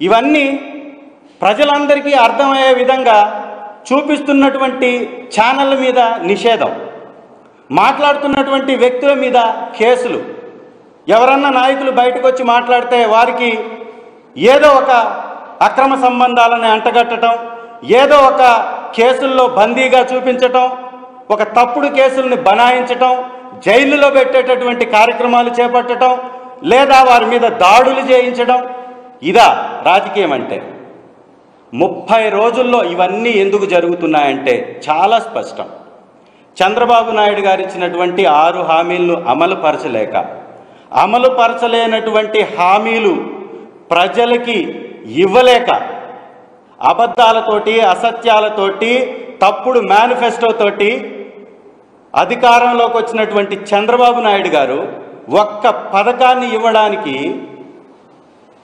ఇవన్నీ ప్రజలందరికీ అర్థమయ్యే విధంగా చూపిస్తున్నటువంటి ఛానళ్ళ మీద నిషేధం, మాట్లాడుతున్నటువంటి వ్యక్తుల మీద కేసులు, ఎవరన్నా నాయకులు బయటకు వచ్చి మాట్లాడితే వారికి ఏదో ఒక అక్రమ సంబంధాలను అంటగట్టడం, ఏదో ఒక కేసుల్లో బందీగా చూపించటం, ఒక తప్పుడు కేసుల్ని బనాయించటం, జైలులో పెట్టేటటువంటి కార్యక్రమాలు చేపట్టడం, లేదా వారి మీద దాడులు చేయించడం, ఇదా రాజకీయం అంటే? 30 రోజుల్లో ఇవన్నీ ఎందుకు జరుగుతున్నాయంటే చాలా స్పష్టం. చంద్రబాబు నాయుడు గారు ఇచ్చినటువంటి 6 హామీలను అమలు పరచలేనటువంటి హామీలు ప్రజలకి ఇవ్వలేక, అబద్ధాలతోటి, అసత్యాలతోటి, తప్పుడు మేనిఫెస్టోతోటి అధికారంలోకి వచ్చినటువంటి చంద్రబాబు నాయుడు గారు ఒక్క పథకాన్ని ఇవ్వడానికి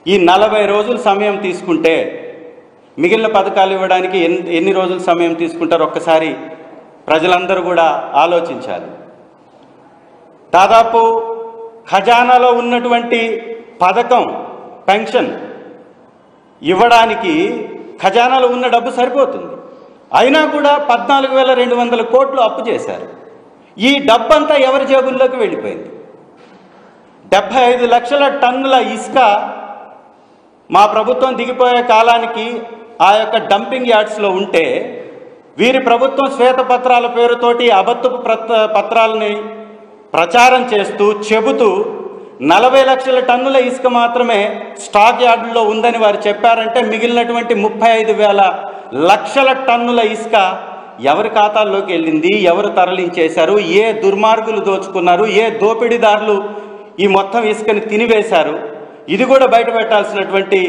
ఈ 40 రోజులు సమయం తీసుకుంటే మిగిలిన పథకాలు ఇవ్వడానికి ఎన్ని రోజులు సమయం తీసుకుంటారో ఒక్కసారి ప్రజలందరూ కూడా ఆలోచించాలి. దాదాపు ఖజానాలో ఉన్నటువంటి పథకం పెన్షన్ ఇవ్వడానికి ఖజానాలో ఉన్న డబ్బు సరిపోతుంది. అయినా కూడా 14,200 కోట్లు అప్పు చేశారు. ఈ డబ్బంతా ఎవరి జేబుల్లోకి వెళ్ళిపోయింది? 75 లక్షల టన్నుల ఇసుక మా ప్రభుత్వం దిగిపోయే కాలానికి ఆ యొక్క డంపింగ్ యార్డ్స్లో ఉంటే, వీరి ప్రభుత్వం శ్వేతపత్రాల పేరుతోటి అబద్ధపు పత్రాలని ప్రచారం చేస్తూ చెబుతూ 40 లక్షల టన్నుల ఇసుక మాత్రమే స్టాక్ యార్డుల్లో ఉందని వారు చెప్పారంటే, మిగిలినటువంటి 35,000 లక్షల టన్నుల ఇసుక ఎవరి ఖాతాల్లోకి వెళ్ళింది? ఎవరు తరలించేశారు? ఏ దుర్మార్గులు దోచుకున్నారు? ఏ దోపిడీదారులు ఈ మొత్తం ఇసుకని తినివేశారు? ఇది కూడా బయట పెట్టాల్సినటువంటి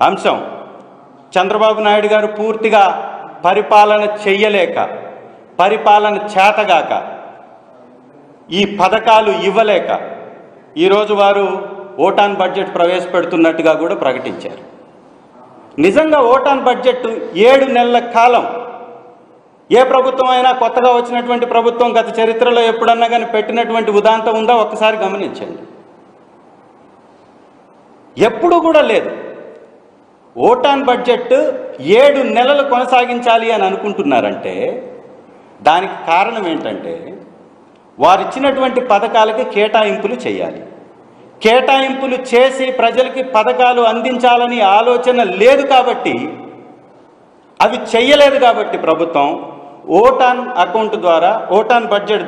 అంశం. చంద్రబాబు నాయుడు గారు పూర్తిగా పరిపాలన చెయ్యలేక, పరిపాలన చేతగాక, ఈ పథకాలు ఇవ్వలేక ఈరోజు వారు ఓటాన్ బడ్జెట్ ప్రవేశపెడుతున్నట్టుగా కూడా ప్రకటించారు. నిజంగా ఓటాన్ బడ్జెట్ 7 నెలల కాలం ఏ ప్రభుత్వం అయినా, కొత్తగా వచ్చినటువంటి ప్రభుత్వం గత చరిత్రలో ఎప్పుడన్నా కానీ పెట్టినటువంటి ఉదాంతం ఉందా? ఒక్కసారి గమనించండి. ఎప్పుడు కూడా లేదు. ఓటాన్ బడ్జెట్ 7 నెలలు కొనసాగించాలి అని అనుకుంటున్నారంటే దానికి కారణం ఏంటంటే, వారిచ్చినటువంటి పథకాలకి కేటాయింపులు చేయాలి. కేటాయింపులు చేసి ప్రజలకి పథకాలు అందించాలని ఆలోచన లేదు కాబట్టి, అవి చెయ్యలేదు కాబట్టి ప్రభుత్వం ఓటాన్ అకౌంట్ ద్వారా, ఓటాన్ బడ్జెట్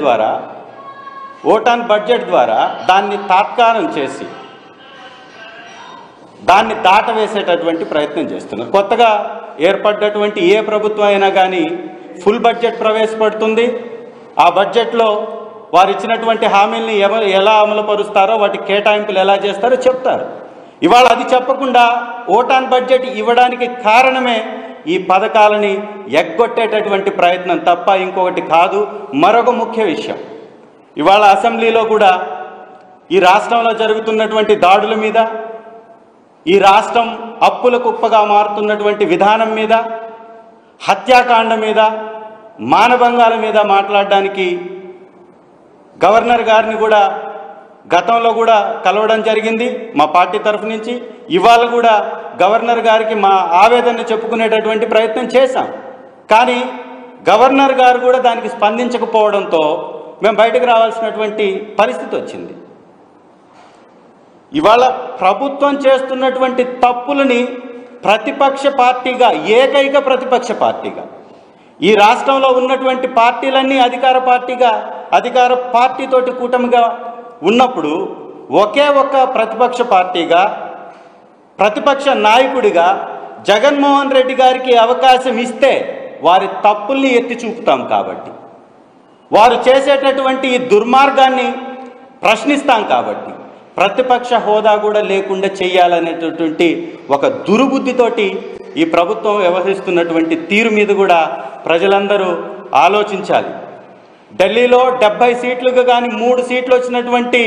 ద్వారా దాన్ని తాత్కారం చేసి దాన్ని దాటవేసేటటువంటి ప్రయత్నం చేస్తున్నారు. కొత్తగా ఏర్పడ్డటువంటి ఏ ప్రభుత్వం అయినా కానీ ఫుల్ బడ్జెట్ ప్రవేశపెడుతుంది. ఆ బడ్జెట్లో వారు ఇచ్చినటువంటి హామీల్ని ఎలా అమలు పరుస్తారో, వాటి కేటాయింపులు ఎలా చేస్తారో చెప్తారు. ఇవాళ అది చెప్పకుండా ఓటాన్ బడ్జెట్ ఇవ్వడానికి కారణమే ఈ పథకాలని ఎగ్గొట్టేటటువంటి ప్రయత్నం తప్ప ఇంకొకటి కాదు. మరొక ముఖ్య విషయం, ఇవాళ అసెంబ్లీలో కూడా ఈ రాష్ట్రంలో జరుగుతున్నటువంటి దాడుల మీద, ఈ రాష్ట్రం అప్పుల కుప్పగా మారుతున్నటువంటి విధానం మీద, హత్యాకాండ మీద, మానభంగాల మీద మాట్లాడడానికి గవర్నర్ గారిని కూడా గతంలో కూడా కలవడం జరిగింది మా పార్టీ తరఫు నుంచి. ఇవాళ కూడా గవర్నర్ గారికి మా ఆవేదన చెప్పుకునేటటువంటి ప్రయత్నం చేశాం. కానీ గవర్నర్ గారు కూడా దానికి స్పందించకపోవడంతో మేము బయటకు రావాల్సినటువంటి పరిస్థితి వచ్చింది. ఇవాళ ప్రభుత్వం చేస్తున్నటువంటి తప్పులని ప్రతిపక్ష పార్టీగా, ఏకైక ప్రతిపక్ష పార్టీగా, ఈ రాష్ట్రంలో ఉన్నటువంటి పార్టీలన్నీ అధికార పార్టీతోటి కూటమిగా ఉన్నప్పుడు ఒకే ఒక్క ప్రతిపక్ష పార్టీగా, ప్రతిపక్ష నాయకుడిగా జగన్మోహన్ రెడ్డి గారికి అవకాశం ఇస్తే వారి తప్పుల్ని ఎత్తి చూపుతాం. కాబట్టి వారు చేసేటటువంటి ఈ దుర్మార్గాన్ని ప్రశ్నిస్తాం. కాబట్టి ప్రతిపక్ష హోదా కూడా లేకుండా చేయాలనేటటువంటి ఒక దుర్బుద్ధితోటి ఈ ప్రభుత్వం వ్యవహరిస్తున్నటువంటి తీరు మీద కూడా ప్రజలందరూ ఆలోచించాలి. ఢిల్లీలో 70 సీట్లుగా కానీ 3 సీట్లు వచ్చినటువంటి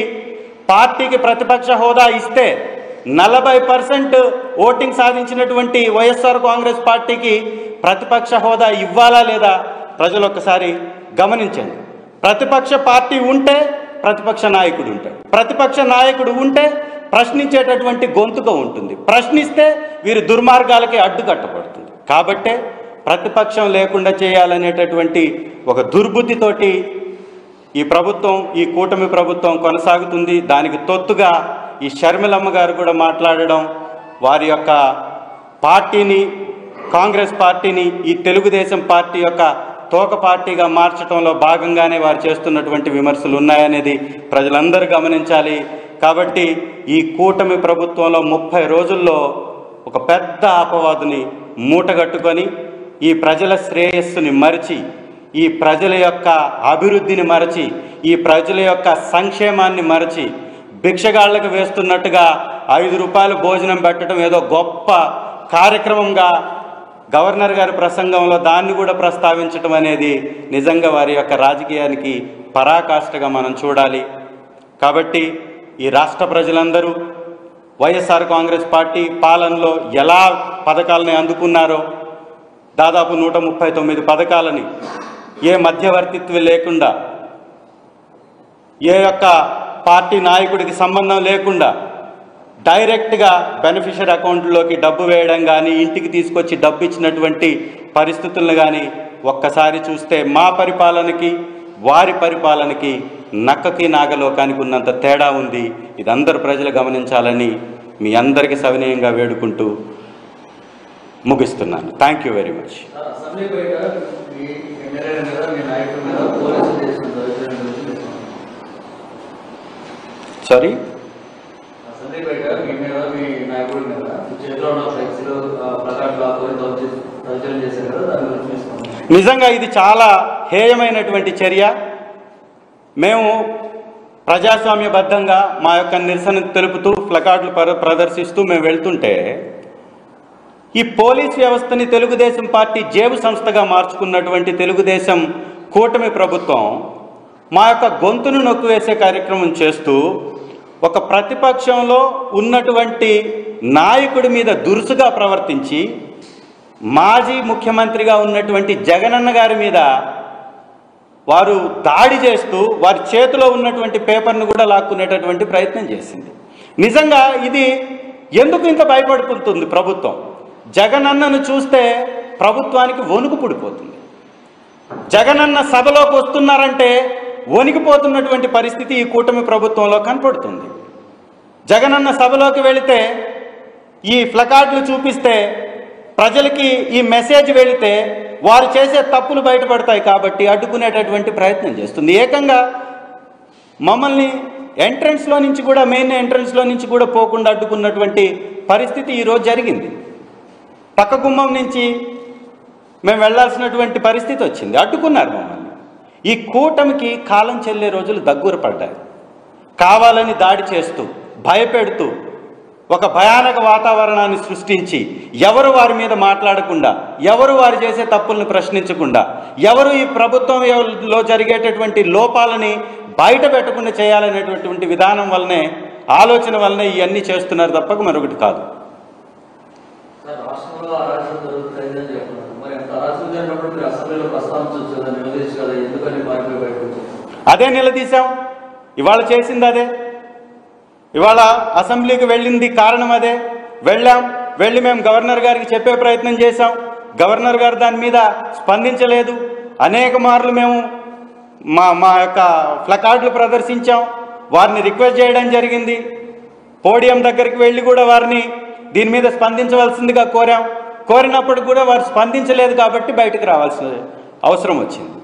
పార్టీకి ప్రతిపక్ష హోదా ఇస్తే 40% ఓటింగ్ సాధించినటువంటి వైఎస్ఆర్ కాంగ్రెస్ పార్టీకి ప్రతిపక్ష హోదా ఇవ్వాలా లేదా ప్రజలు ఒక్కసారి గమనించండి. ప్రతిపక్ష పార్టీ ఉంటే ప్రతిపక్ష నాయకుడు ఉంటాడు, ప్రతిపక్ష నాయకుడు ఉంటే ప్రశ్నించేటటువంటి గొంతుగా ఉంటుంది. ప్రశ్నిస్తే వీరి దుర్మార్గాలకి అడ్డుకట్టబడుతుంది. కాబట్టే ప్రతిపక్షం లేకుండా చేయాలనేటటువంటి ఒక దుర్బుద్ధితోటి ఈ ప్రభుత్వం, ఈ కూటమి ప్రభుత్వం కొనసాగుతుంది. దానికి తొత్తుగా ఈ షర్మిలమ్మ గారు కూడా మాట్లాడడం, వారి యొక్క పార్టీని, కాంగ్రెస్ పార్టీని ఈ తెలుగుదేశం పార్టీ యొక్క తోక పార్టీగా మార్చడంలో భాగంగానే వారు చేస్తున్నటువంటి విమర్శలు ఉన్నాయనేది ప్రజలందరూ గమనించాలి. కాబట్టి ఈ కూటమి ప్రభుత్వంలో 30 రోజుల్లో ఒక పెద్ద అపవాదుని మూటగట్టుకొని ఈ ప్రజల శ్రేయస్సుని మరిచి, ఈ ప్రజల యొక్క అభివృద్ధిని మరచి, ఈ ప్రజల యొక్క సంక్షేమాన్ని మరచి భిక్షగాళ్లకు వేస్తున్నట్టుగా 5 రూపాయలు భోజనం పెట్టడం ఏదో గొప్ప కార్యక్రమంగా గవర్నర్ గారి ప్రసంగంలో దాన్ని కూడా ప్రస్తావించడం అనేది నిజంగా వారి యొక్క రాజకీయానికి పరాకాష్ఠగా మనం చూడాలి. కాబట్టి ఈ రాష్ట్ర ప్రజలందరూ వైఎస్ఆర్ కాంగ్రెస్ పార్టీ పాలనలో ఎలా పథకాలని అందుకున్నారో, దాదాపు 139 పథకాలని ఏ మధ్యవర్తిత్వం లేకుండా, ఏ యొక్క పార్టీ నాయకుడికి సంబంధం లేకుండా డైరెక్ట్గా బెనిఫిషియరీ అకౌంట్లోకి డబ్బు వేయడం కానీ, ఇంటికి తీసుకొచ్చి డబ్బు ఇచ్చినటువంటి పరిస్థితులను కానీ ఒక్కసారి చూస్తే మా పరిపాలనకి వారి పరిపాలనకి నక్కకి నాగలోకానికి ఉన్నంత తేడా ఉంది. ఇది అందరు ప్రజలు గమనించాలని మీ అందరికీ సవినయంగా వేడుకుంటూ ముగిస్తున్నాను. Thank you very much. Sorry, నిజంగా ఇది చాలా హేయమైనటువంటి చర్య. మేము ప్రజాస్వామ్యబద్ధంగా మా యొక్క నిరసన తెలుపుతూ ప్లకార్డులు ప్రదర్శిస్తూ మేము వెళ్తుంటే ఈ పోలీస్ వ్యవస్థని తెలుగుదేశం పార్టీ జేబు సంస్థగా మార్చుకున్నటువంటి తెలుగుదేశం కూటమి ప్రభుత్వం మా యొక్క గొంతును నొక్కివేసే కార్యక్రమం చేస్తూ ఒక ప్రతిపక్షంలో ఉన్నటువంటి నాయకుడి మీద దురుసుగా ప్రవర్తించి మాజీ ముఖ్యమంత్రిగా ఉన్నటువంటి జగనన్న గారి మీద వారు దాడి చేస్తూ వారి చేతిలో ఉన్నటువంటి పేపర్ను కూడా లాక్కునేటటువంటి ప్రయత్నం చేసింది. నిజంగా ఇది ఎందుకు ఇంత భయపడుతుంది ప్రభుత్వం? జగనన్నను చూస్తే ప్రభుత్వానికి వణుకు పుడిపోతుంది. జగనన్న సభలోకి వస్తున్నారంటే వణికిపోతున్నటువంటి పరిస్థితి ఈ కూటమి ప్రభుత్వంలో కనపడుతుంది. జగనన్న సభలోకి వెళితే ఈ ప్లకార్డులు చూపిస్తే ప్రజలకి ఈ మెసేజ్ వెళితే వారు చేసే తప్పులు బయటపడతాయి కాబట్టి అడ్డుకునేటటువంటి ప్రయత్నం చేస్తుంది. ఏకంగా మమ్మల్ని ఎంట్రన్స్లో నుంచి కూడా, మెయిన్ ఎంట్రన్స్లో నుంచి కూడా పోకుండా అడ్డుకున్నటువంటి పరిస్థితి ఈరోజు జరిగింది. పక్క గుమ్మం నుంచి మేము వెళ్లాల్సినటువంటి పరిస్థితి వచ్చింది, అడ్డుకున్నారు మమ్మల్ని. ఈ కూటమికి కాలం చెల్లే రోజులు దగ్గర పడ్డాయి. కావాలని దాడి చేస్తూ, భయపెడుతూ, ఒక భయానక వాతావరణాన్ని సృష్టించి ఎవరు వారి మీద మాట్లాడకుండా, ఎవరు వారు చేసే తప్పులను ప్రశ్నించకుండా, ఎవరు ఈ ప్రభుత్వంలో జరిగేటటువంటి లోపాలని బయట పెట్టకుండా చేయాలనేటటువంటి విధానం వల్లనే, ఆలోచన వల్లనే ఇవన్నీ చేస్తున్నారు తప్పక మరొకటి కాదు. అదే నిలదీశాం, ఇవాళ చేసింది అదే. ఇవాళ అసెంబ్లీకి వెళ్ళింది కారణం అదే. వెళ్ళి మేము గవర్నర్ గారికి చెప్పే ప్రయత్నం చేశాం. గవర్నర్ గారు దాని మీద స్పందించలేదు. అనేక మార్లు మేము మా యొక్క ప్లకార్డులు ప్రదర్శించాం. వారిని రిక్వెస్ట్ చేయడం జరిగింది. పోడియం దగ్గరికి వెళ్ళి కూడా వారిని దీని మీద స్పందించవలసిందిగా కోరినప్పుడు కూడా వారు స్పందించలేదు కాబట్టి బయటకు రావాల్సిన అవసరం వచ్చింది.